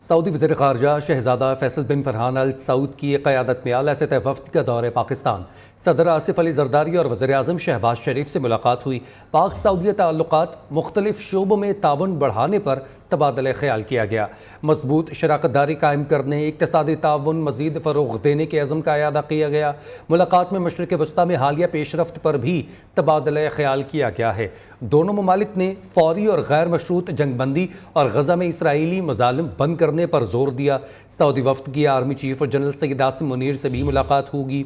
Saudi वज़ीर ख़ारजा शहज़ादा फैसल बिन फरहान अल सऊद की क़यादत में आला सतह वफ़द का दौरे पाकिस्तान। सदर आसिफ अली ज़रदारी और वज़ीर आज़म शहबाज शरीफ से मुलाकात हुई। पाक सऊदी ताल्लुक़ात मुख्तलिफ शोबों में ताउन बढ़ाने पर तबादला ख्याल किया गया। मजबूत शराकतदारी कायम करने, इक़्तिसादी ताउन मज़ीद फ़रोग़ देने के अज़म का अयादा किया गया। मुलाकात में मशरिक़ वस्ता में हालिया पेशरफ्त पर भी तबादला ख्याल किया गया है। दोनों ममालिक ने फ़ौरी और गैर मशरूत जंगबंदी और गज़ा में इसराइली मज़ालिम बंद करने पर जोर दिया। सऊदी वफ़द की army chief general Syed Asim Munir से भी मुलाकात होगी।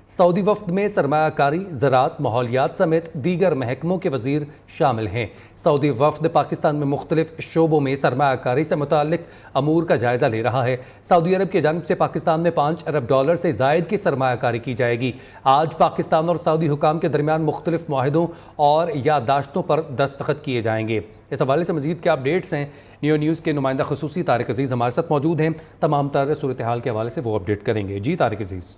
सऊदी वफ़द में सरमायाकारी, ज़राअत, माहौलियात समेत दीगर महकमों के वज़ीर शामिल हैं। सऊदी वफ़द पाकिस्तान में मुख्तलिफ शोबों में सरमायाकारी से मुताल्लिक़ अमूर का जायज़ा ले रहा है। सऊदी अरब की जानिब से पाकिस्तान में $5 अरब से ज़ायद की सरमायाकारी की जाएगी। आज पाकिस्तान और सऊदी हुकाम के दरमियान मुख्तलिफ मुआहिदों और याददाश्तों पर दस्तखत किए जाएंगे। इस हवाले से मज़ीद क्या अपडेट्स हैं, नियो न्यूज़ के नुमाइंदा ख़ुसूसी तारिक अज़ीज़ हमारे साथ मौजूद हैं। तमाम तरह सूरत हाल के हवाले से वो अपडेट करेंगे। जी तारिक अज़ीज़।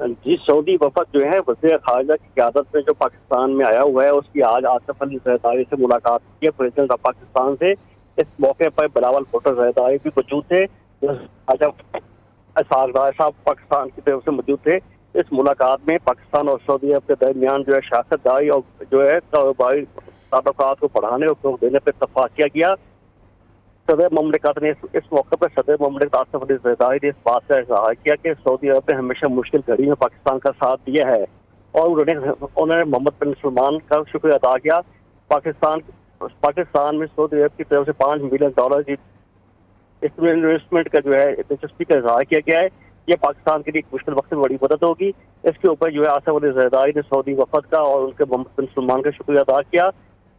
जी, सऊदी वफद जो है वज़ीर ख़ारजा की क़यादत में जो पाकिस्तान में आया हुआ है, उसकी आज आसिफ अली ज़रदारी से मुलाकात की है, प्रेसिडेंट ऑफ पाकिस्तान से। इस मौके पर बिलावल भुट्टो ज़रदारी भी मौजूद थे। सागदार साहब पाकिस्तान की तरफ से मौजूद थे। इस मुलाकात में पाकिस्तान और सऊदी अरब के दरमियान जो है शराकतदारी और जो है कारोबारी ताल्लुकात को बढ़ाने और फ़रोग़ देने पर इत्तफ़ाक़ किया गया। सदर ममलिकत ने इस मौके पर सदर ममलिकत आसिफ अली ज़रदारी ने इस बात का इज़हार किया कि सऊदी अरब ने हमेशा मुश्किल घड़ी में पाकिस्तान का साथ दिया है और उन्होंने मोहम्मद बिन सलमान का शुक्रिया अदा किया। पाकिस्तान में सऊदी अरब की तरफ से $5 मिलियन की इन्वेस्टमेंट का जो है दिलचस्पी का इज़हार किया गया है। ये पाकिस्तान के लिए एक मुश्किल वक्त में बड़ी मदद होगी। इसके ऊपर जो है आसिफ अली ज़रदारी ने सऊदी वफद का और उनके मोहम्मद बिन सलमान का शुक्रिया अदा किया।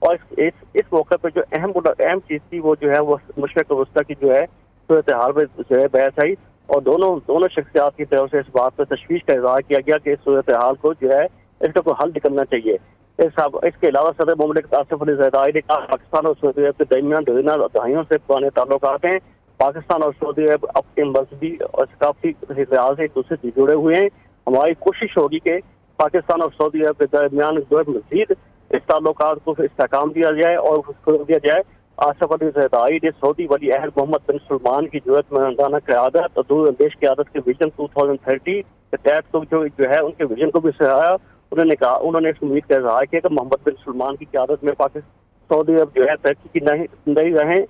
और इस मौके पर जो अहम चीज़ थी वो जो है वो मशरिक़ वस्ता की जो है सूरत हाल में जो है बहस आई और दोनों शख्सियात की तरफ से इस बात पर तशवीश का इज़हार किया गया कि इस सूरत हाल को जो है इसका कोई हल निकलना चाहिए। इसके अलावा सदर ममलिकत आसिफ अली ज़रदारी ने कहा पाकिस्तान और सऊदी अरब के दरमियान दहाइयों से पुराने ताल्लुकात हैं। पाकिस्तान और सऊदी अरब अपने मजहबी और सकाफती लिहाज से एक दूसरे से जुड़े हुए हैं। हमारी कोशिश होगी कि पाकिस्तान और सऊदी अरब के दरमियान जो है मज़ीद इस ताल्लुकात को इस्तेहकाम दिया जाए और उसको दिया जाए। आसिफ अली ज़रदारी ने सऊदी वली अहद मोहम्मद बिन सलमान की ज़रूरतमंदाना क़यादत और दूरअंदेश क़यादत के विजन 2030 के तहत तो जो है उनके विजन को भी सराहा। उन्होंने इस उम्मीद का इज़हार किया कि मोहम्मद बिन सलमान की क़यादत में पाकिस्तान सऊदी अरब जो है तरक्की की नई राहें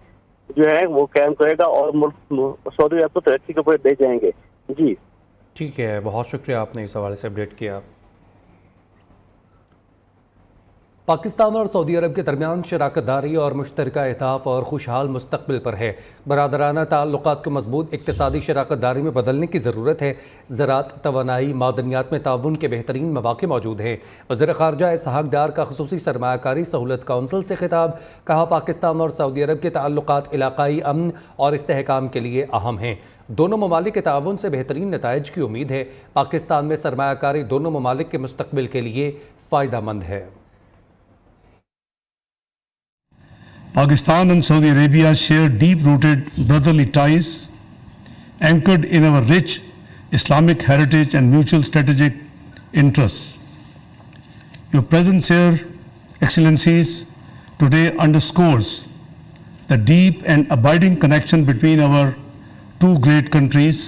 जो है वो कायम करेगा और सऊदी अरब को तरक्की के ऊपर दे जाएंगे। जी ठीक है, बहुत शुक्रिया, आपने इस हवाले से अपडेट किया। पाकिस्तान और सऊदी अरब के दरमियान शराकतदारी और मुश्तरका अहदाफ और खुशहाल मुस्तकबिल पर है। बरादराना ताल्लुकात को मजबूत इक़्तिसादी शराकतदारी में बदलने की ज़रूरत है। ज़राअत, तवानाई, मादनियात में ताउन के बेहतरीन मौक़े मौजूद हैं। वज़ीर ख़ारजा इसहाक़ डार का ख़ुसूसी सरमायाकारी सहूलत काउंसिल से खिताब। कहा पाकिस्तान और सऊदी अरब के ताल्लुकात इलाक़ाई अमन और इस्तेहकाम के लिए अहम हैं। दोनों ममालिक के ताउन से बेहतरीन नताइज की उम्मीद है। पाकिस्तान में सरमायाकारी दोनों ममालिक के मुस्तकबिल के लिए फ़ायदेमंद है। Pakistan and Saudi Arabia share deep-rooted brotherly ties anchored in our rich Islamic heritage and mutual strategic interests. Your presence here, Excellencies, today underscores the deep and abiding connection between our two great countries,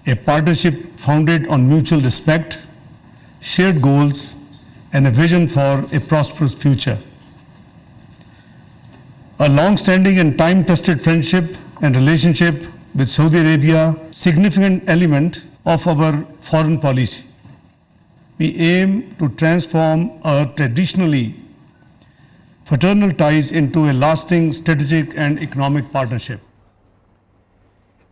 a partnership founded on mutual respect, shared goals, and a vision for a prosperous future. A long-standing and time-tested friendship and relationship with Saudi Arabia, significant element of our foreign policy. We aim to transform our traditionally fraternal ties into a lasting strategic and economic partnership.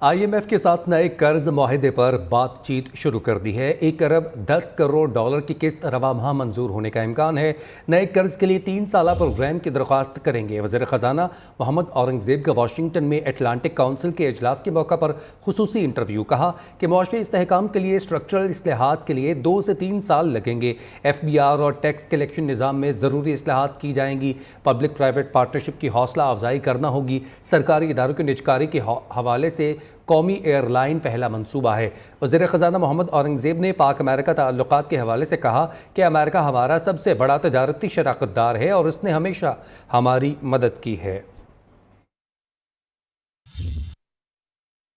IMF के साथ नए कर्ज मुआहदे पर बातचीत शुरू कर दी है। $1 अरब 10 करोड़ की किस्त रवा माह मंजूर होने का इम्कान है। नए कर्ज के लिए 3 साला प्रोग्राम की दरख्वास्त करेंगे। वज़ीर ख़जाना मोहम्मद औरंगज़ेब का वाशिंगटन में एटलांटिक काउंसिल के इजलास के मौका पर खुसूसी इंटरव्यू। कहा कि मुआशी इस्तेहकाम के लिए स्ट्रक्चरल इस्लाहात के लिए 2 से 3 साल लगेंगे। FBR और टैक्स कलेक्शन निज़ाम में ज़रूरी इस्लाहात की जाएंगी। पब्लिक प्राइवेट पार्टनरशिप की हौसला अफजाई करना होगी। सरकारी इदारों की निजकारी के हवाले से कौमी एयरलाइन पहला मंसूबा है। वज़ीर ख़जाना मोहम्मद औरंगज़ेब ने पाक अमेरिका ताल्लुकात के हवाले से कहा कि अमेरिका हमारा सबसे बड़ा तजारती शराकतदार है और उसने हमेशा हमारी मदद की है।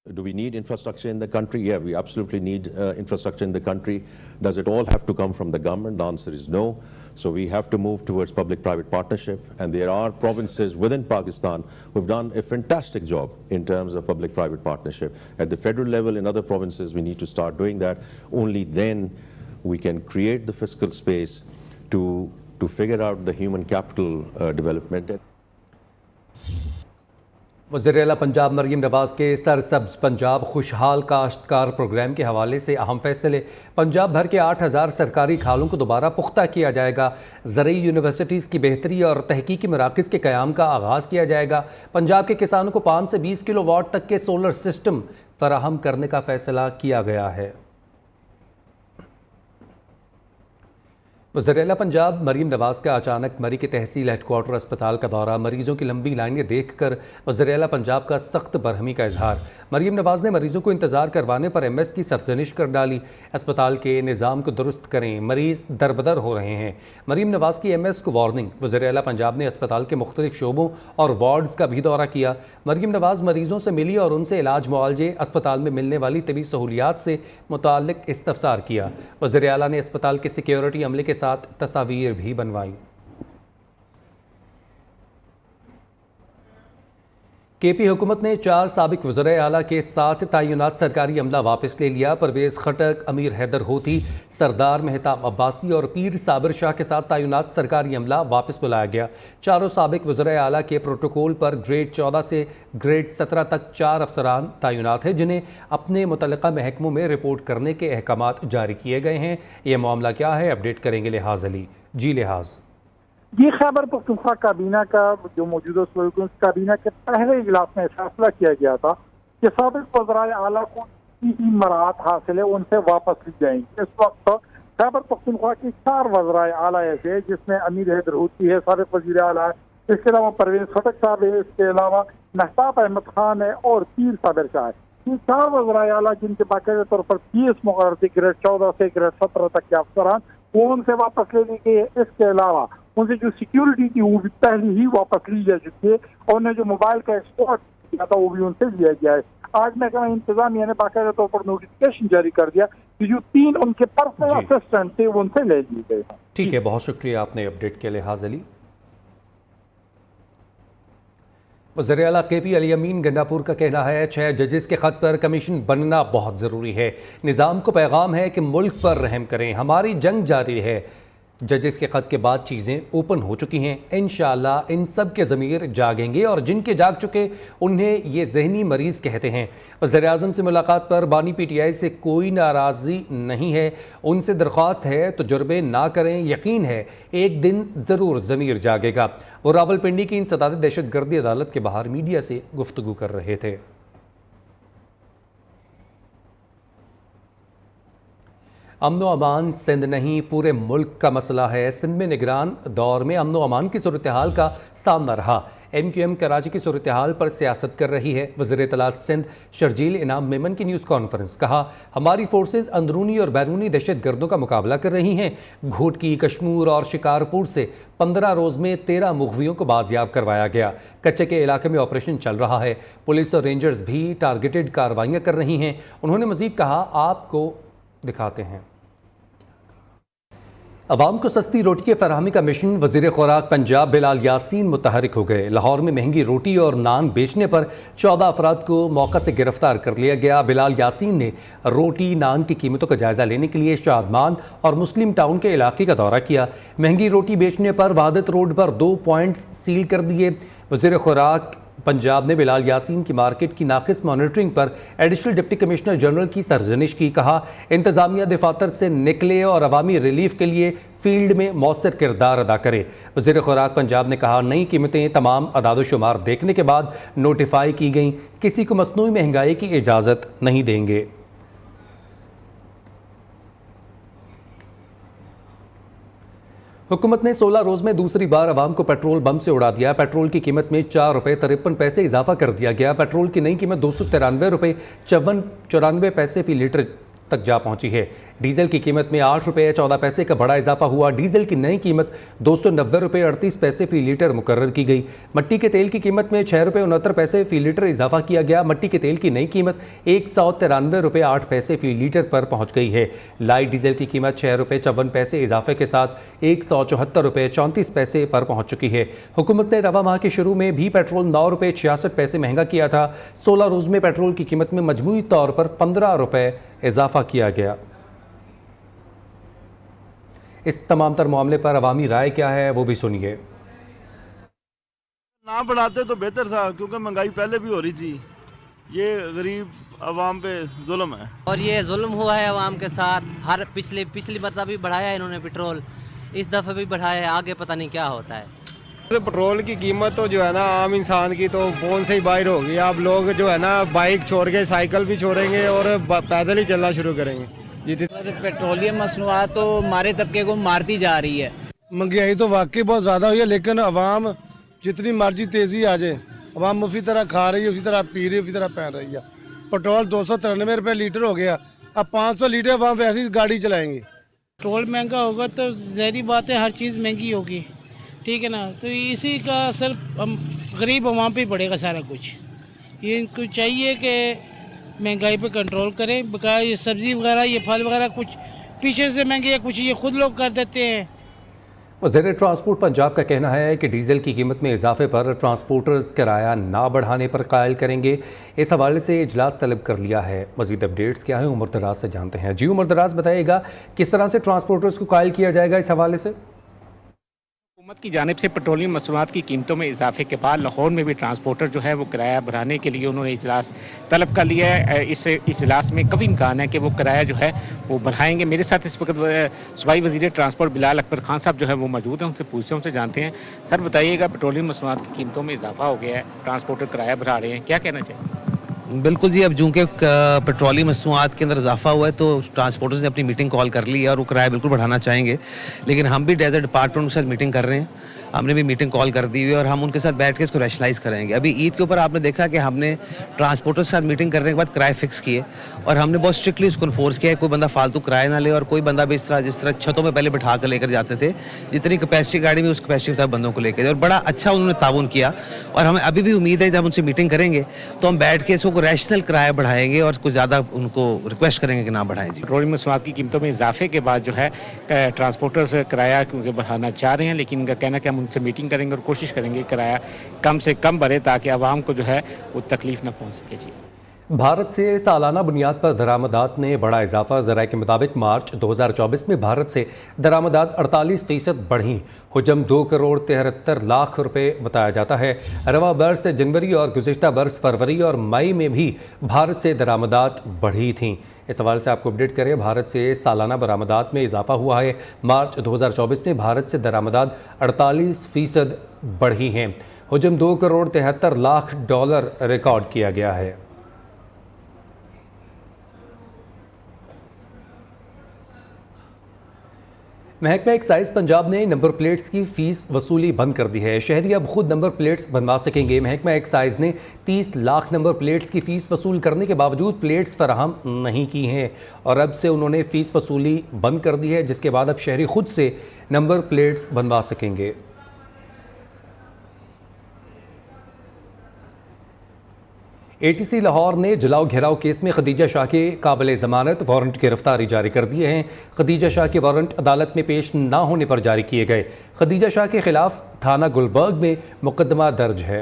Do we need infrastructure in the country? Yeah, we absolutely need infrastructure in the country. Does it all have to come from the government? The answer is no. So we have to move towards public-private partnership. And there are provinces within Pakistan who've done a fantastic job in terms of public-private partnership. At the federal level, in other provinces, we need to start doing that. Only then we can create the fiscal space to figure out the human capital development. वज़ीर-ए-आला Punjab Maryam Nawaz के सरसब्ज़ पंजाब खुशहाल काश्तकार programme के हवाले से अहम फैसले। पंजाब भर के 8000 सरकारी खालों को दोबारा पुख्ता किया जाएगा। ज़रई यूनिवर्सिटीज़ की बेहतरी और तहकीकी मराकज़ के क़याम का आगाज़ किया जाएगा। पंजाब के किसानों को 5 से 20 किलोवाट तक के सोलर सिस्टम फराहम करने का फ़ैसला किया गया है। वज़ीर-ए-आला पंजाब मरीम नवाज का अचानक मरी के तहसील हेडक्वार्टर अस्पताल का दौरा, मरीजों की लंबी लाइनें देखकर वज़ीर-ए-आला पंजाब का सख्त बरहमी का इजहार। मरीम नवाज ने मरीजों को इंतज़ार करवाने पर MS की सरजनिश कर डाली। अस्पताल के निज़ाम को दुरुस्त करें, मरीज दरबदर हो रहे हैं। मरीम नवाज की MS को वार्निंग। वज़ीर-ए-आला पंजाब ने अस्पताल के मुख्तलिफ शोबों और वार्ड्स का भी दौरा किया। मरीम नवाज मरीजों से मिली और उनसे इलाज मुआलजे, अस्पताल में मिलने वाली तबी सहूलियात से मुताल्लिक इस्तफसार किया। वज़ीर-ए-आला ने अस्पताल के सिक्योरिटी अमले के साथ तस्वीर भी बनवाई। KP हुकूमत ने 4 साबिक वज़ीर आला के 7 तयनात सरकारी अमला वापस ले लिया। परवेज़ खटक, अमीर हैदर होती, सरदार मेहताब अब्बासी और पीर साबिर शाह के साथ तयनात सरकारी अमला वापस बुलाया गया। चारों साबिक वज़ीर आला के प्रोटोकॉल पर ग्रेड 14 से ग्रेड 17 तक 4 अफसरान तयनात हैं, जिन्हें अपने मुतल्लिका महकमों में रिपोर्ट करने के अहकामात जारी किए गए हैं। यह मामला क्या है, अपडेट करेंगे लिहाज अली। जी लिहाज। ये खैबर पख्तूनख्वा काबीना का जो मौजूदा काबीना के पहले इजलास में फैसला किया गया था कि साबिक वज़राए आला को 3 मराहत हासिल है, उनसे वापस ली जाएंगी। इस वक्त खैबर पख्तूनख्वा के 4 वज़राए आला ऐसे हैं जिसमें अमीर हैदर होती है, साबिक वज़ीर आला है, इसके अलावा परवेज़ खटक साहब है, इसके अलावा मेहताब अहमद खान है और पीर साबिर शाह है। ये 4 वज़राए आला जिनके बाकायदा तौर पर PS मुकर्रर थे ग्रेड 14 से ग्रेड 17 तक के अफसरान, वो उनसे वापस ले ली गई है। इसके अलावा उनसे जो सिक्योरिटी थी वो भी पहले ही वापस ली जा चुकी है और उन्हें जो मोबाइल का एक्सपोर्ट किया था वो भी उनसे लिया गया है। आज महकमा इंतजामिया ने बाकायदा तौर पर नोटिफिकेशन जारी कर दिया कि जो 3 उनके पर्सनल असिस्टेंट थे वो उनसे ले लिए गए हैं। ठीक है, बहुत शुक्रिया आपने अपडेट के लिहाज अली। वज़ीर आला KP अली अमीन गंडापुर का कहना है 6 जजेस के ख़त पर कमीशन बनना बहुत ज़रूरी है। निज़ाम को पैगाम है कि मुल्क पर रहम करें, हमारी जंग जारी है। जजेस के ख़त के बाद चीज़ें ओपन हो चुकी हैं। इंशाअल्लाह इन सब के ज़मीर जागेंगे और जिनके जाग चुके उन्हें ये जहनी मरीज़ कहते हैं। वज़ीर आज़म से मुलाकात पर बानी PTI से कोई नाराज़गी नहीं है, उनसे दरख्वास्त है तो जुर्बे ना करें, यकीन है एक दिन ज़रूर ज़मीर जागेगा। वो रावलपिंडी की इंसदाद दहशतगर्दी अदालत के बाहर मीडिया से गुफ्तगू कर रहे थे। अमन व अमान सिंध नहीं पूरे मुल्क का मसला है। सिंध में निगरान दौर में अमन व अमान की सूरत हाल का सामना रहा। MQM कराची की सूरत हाल पर सियासत कर रही है। वज़ीर इत्तलात सिंध शर्जील इनाम मेमन की न्यूज़ कॉन्फ्रेंस, कहा हमारी फोर्सेज अंदरूनी और बैरूनी दहशत गर्दों का मुकाबला कर रही हैं। घोटकी, कश्मीर और शिकारपुर से 15 रोज़ में 13 मुग़वियों को बाजियाब करवाया गया। कच्चे के इलाके में ऑपरेशन चल रहा है। पुलिस और रेंजर्स भी टारगेटेड कार्रवाइयाँ कर रही हैं। उन्होंने मज़ीद कहा, आपको दिखाते हैं। अवाम को सस्ती रोटी के फराहमी का मिशन वज़ीर खुराक पंजाब बिलाल यासीन मुतहरिक हो गए। लाहौर में महंगी रोटी और नान बेचने पर 14 अफराद को मौका से गिरफ्तार कर लिया गया। बिलाल यासीन ने रोटी नान की कीमतों का जायज़ा लेने के लिए शादमान और मुस्लिम टाउन के इलाके का दौरा किया। महंगी रोटी बेचने पर वहादत रोड पर 2 पॉइंट्स सील कर दिए। वज़ीर खुराक पंजाब ने बिलाल यासीन की मार्केट की नाकिस मॉनिटरिंग पर एडिशनल डिप्टी कमिश्नर जनरल की सरजनिश की। कहा इंतजामिया दफातर से निकले और अवामी रिलीफ के लिए फील्ड में मौसर किरदार अदा करे। वज़ीर खुराक पंजाब ने कहा नई कीमतें तमाम अदाद-ओ-शुमार देखने के बाद नोटिफाई की गई, किसी को मसनूई महंगाई की इजाज़त नहीं देंगे। हुकूमत ने 16 रोज़ में दूसरी बार अवाम को पेट्रोल बम से उड़ा दिया। पेट्रोल की कीमत में 4 रुपये 53 पैसे इजाफा कर दिया गया। पेट्रोल की नई कीमत 293 रुपये 54 पैसे फी लीटर तक जा पहुंची है। डीजल की कीमत में 8 रुपये 14 पैसे का बड़ा इजाफा हुआ। डीजल की नई कीमत 290 रुपये 38 पैसे फी लीटर मुकर्रर की गई। मट्टी के तेल की कीमत में 6 रुपये 69 पैसे फी लीटर इजाफा किया गया। मट्टी के तेल की नई कीमत 193 रुपये 8 पैसे फी लीटर पर पहुंच गई है। लाइट डीजल की कीमत 6 रुपये 54 पैसे इजाफे के साथ 174 रुपये 34 पैसे पर पहुंच चुकी है। हुकूमत ने रवा माह के शुरू में भी पेट्रोल 9 रुपये 66 पैसे महंगा किया था। 16 रोज़ में पेट्रोल की कीमत में मजमूई तौर पर 15 रुपये इजाफा किया गया। इस तमाम तर मामले पर अवामी राय क्या है वो भी सुनिए। ना बढ़ाते तो बेहतर था, क्योंकि महंगाई पहले भी हो रही थी। ये गरीब अवाम पे जुल्म है और ये जुल्म हुआ है अवाम के साथ। हर पिछली मरतबा भी बढ़ाया है इन्होंने पेट्रोल, इस दफ़े भी बढ़ाया है, आगे पता नहीं क्या होता है। तो पेट्रोल की कीमत तो जो है ना आम इंसान की तो फोन से ही बाहर होगी। अब लोग जो है ना बाइक छोड़ के साइकिल भी छोड़ेंगे और पैदल ही चलना शुरू करेंगे। पेट्रोलियम मसनूआत तो हमारे तबके को मारती जा रही है। महंगाई तो वाकई बहुत ज़्यादा हुई है, लेकिन अवाम जितनी मर्जी तेज़ी आ जाए, अवाम उसी तरह खा रही है, उसी तरह पी रही है, उसी तरह पहन रही है। पेट्रोल 293 रुपये लीटर हो गया, अब 500 लीटर अवाम वैसे ही गाड़ी चलाएंगे। पेट्रोल महंगा होगा तो ज़ाहिर बात है हर चीज़ महंगी होगी, ठीक है ना। तो इसी का असर हम गरीब अवाम पे पड़ेगा सारा कुछ। ये इनको चाहिए कि महंगाई पे कंट्रोल करें। बकाया ये सब्ज़ी वगैरह, ये फल वगैरह कुछ पीछे से महंगे है, कुछ ये खुद लोग कर देते हैं। वज़ीर ट्रांसपोर्ट पंजाब का कहना है कि डीजल की कीमत में इजाफे पर ट्रांसपोर्टर्स किराया ना बढ़ाने पर कायल करेंगे। इस हवाले से इजलास तलब कर लिया है। मज़ीद अपडेट्स क्या है उमर दराज से जानते हैं। जी उमर दराज, बताइएगा किस तरह से ट्रांसपोर्टर्स को कायल किया जाएगा इस हवाले से। हुकूमत की जानिब से पेट्रोलियम मसनूआत की कीमतों में इजाफे के बाद लाहौर में भी ट्रांसपोर्टर जो है वो किराया बढ़ाने के लिए उन्होंने इजलास तलब कर लिया है। इस इजलास में कभी इम्कान है कि वो किराया जो है वो बढ़ाएंगे। मेरे साथ इस वक्त सूबाई वज़ीर ट्रांसपोर्ट बिलाल अकबर खान साहब जो है वो मौजूद हैं, उनसे पूछते हैं, उनसे जानते हैं। सर बताइएगा, पेट्रोलियम मसनूआत की कीमतों में इजाफा हो गया है, ट्रांसपोर्टर किराया बढ़ा रहे हैं, क्या कहना चाहिए? बिल्कुल जी, अब चूँकि पेट्रोलियम मसनूआत के अंदर इजाफा हुआ है तो ट्रांसपोर्टर्स ने अपनी मीटिंग कॉल कर ली है और वो किराया बिल्कुल बढ़ाना चाहेंगे। लेकिन हम भी एज ए डिपार्टमेंट के साथ मीटिंग कर रहे हैं, हमने भी मीटिंग कॉल कर दी हुई है और हम उनके साथ बैठ के इसको रैशनलाइज करेंगे। अभी ईद के ऊपर आपने देखा कि हमने ट्रांसपोर्टर्स के साथ मीटिंग करने के बाद किराए फिक्स किए और हमने बहुत स्ट्रिक्टली उसको इन्फोर्स किया है, कोई बंदा फालतू किराया ना ले और कोई बंदा भी इस तरह जिस तरह छतों में पहले बैठा कर लेकर जाते थे, जितनी कैपेसिटी गाड़ी में उस कैपेसिटी के बंदों को लेकर और बड़ा अच्छा उन्होंने ताउन किया। और हमें अभी भी उम्मीद है जब उनसे मीटिंग करेंगे तो हम बैठ के इसको रैशनल किराया बढ़ाएंगे और कुछ ज़्यादा उनको रिक्वेस्ट करेंगे कि ना बढ़ाएं। जी, पेट्रोलियम मसनूआत की कीमतों में इजाफे के बाद जो है ट्रांसपोर्टर्स किराया क्योंकि बढ़ाना चाह रहे हैं, लेकिन इनका कहना कि हम उनसे मीटिंग करेंगे और कोशिश करेंगे किराया कम से कम बढ़े ताकि आवाम को जो है वो तकलीफ न पहुंच सके। जी, भारत से सालाना बुनियाद पर दरामदात में बड़ा इजाफा। ज़राए के मुताबिक मार्च 2024 में भारत से दरामदात 48% बढ़ी। हुजम 2 करोड़ 73 लाख रुपए बताया जाता है। रवा बरस जनवरी और गुज़िश्ता बरस फरवरी और मई में भी भारत से दरामदात बढ़ी थीं। इस सवाल से आपको अपडेट करें, भारत से सालाना बरामदात में इजाफा हुआ है। मार्च 2024 में भारत से दरामदात 48% बढ़ी हैं। हुजम 2 करोड़ 73 लाख डॉलर रिकॉर्ड किया गया है। महकमा एक्साइज पंजाब ने नंबर प्लेट्स की फ़ीस वसूली बंद कर दी है। शहरी अब खुद नंबर प्लेट्स बनवा सकेंगे। महकमा एक्साइज ने 30 लाख नंबर प्लेट्स की फ़ीस वसूल करने के बावजूद प्लेट्स फराहम नहीं की हैं और अब से उन्होंने फ़ीस वसूली बंद कर दी है, जिसके बाद अब शहरी खुद से नंबर प्लेट्स बनवा सकेंगे। ATC लाहौर ने जलाओ घेराव केस में खदीजा शाह के काबिल ज़मानत वारंट गिरफ्तारी जारी कर दिए हैं। खदीजा शाह के वारंट अदालत में पेश ना होने पर जारी किए गए। खदीजा शाह के खिलाफ थाना गुलबर्ग में मुकदमा दर्ज है।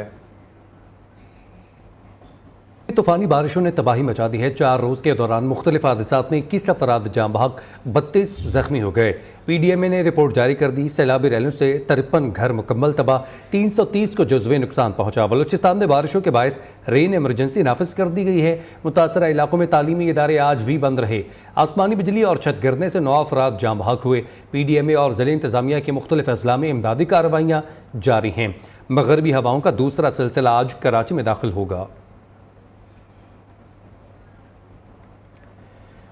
तूफ़ानी बारिशों ने तबाही मचा दी है। 4 रोज़ के दौरान मुख्तलिफ हादसात में 21 अफराद जाँ बहक, 32 ज़ख्मी हो गए। PDMA ने रिपोर्ट जारी कर दी। सैलाबी रैलियों से 53 घर मुकम्मल तबाह, 330 को जुज़वी नुकसान पहुँचा। बलूचिस्तान में बारिशों के बायस रेन एमरजेंसी नाफिज कर दी गई है। मुतासरा इलाकों में तालीमी इदारे आज भी बंद रहे। आसमानी बिजली और छत गिरने से 9 अफराद जाँ बहक हुए। PDMA और ज़िला इंतज़ामिया की मुख्तलिफ अजला में इमदादी कार्रवाइयाँ जारी हैं। मगरबी हवाओं का दूसरा सिलसिला आज कराची में दाखिल होगा।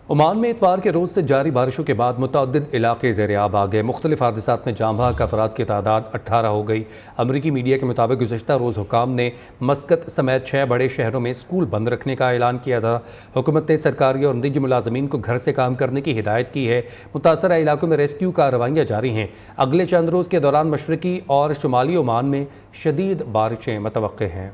ओमान में इतवार के रोज़ से जारी बारिशों के बाद मुतअद्दिद इलाके ज़ेर-ए-आब आ गए। मुख्तलिफ हादसात में जाँ बहक अफराद की तादाद 18 हो गई। अमरीकी मीडिया के मुताबिक गुज़श्ता रोज़ हुकाम ने मस्कत समेत 6 बड़े शहरों में स्कूल बंद रखने का ऐलान किया था। हुकूमत ने सरकारी और निजी मुलाजमीन को घर से काम करने की हिदायत की है। मुतासरा इलाकों में रेस्क्यू कार्रवाइयाँ जारी हैं। अगले चंद रोज़ के दौरान मशरकी और शुमाली ओमान में शदीद बारिशें मतवक्के हैं।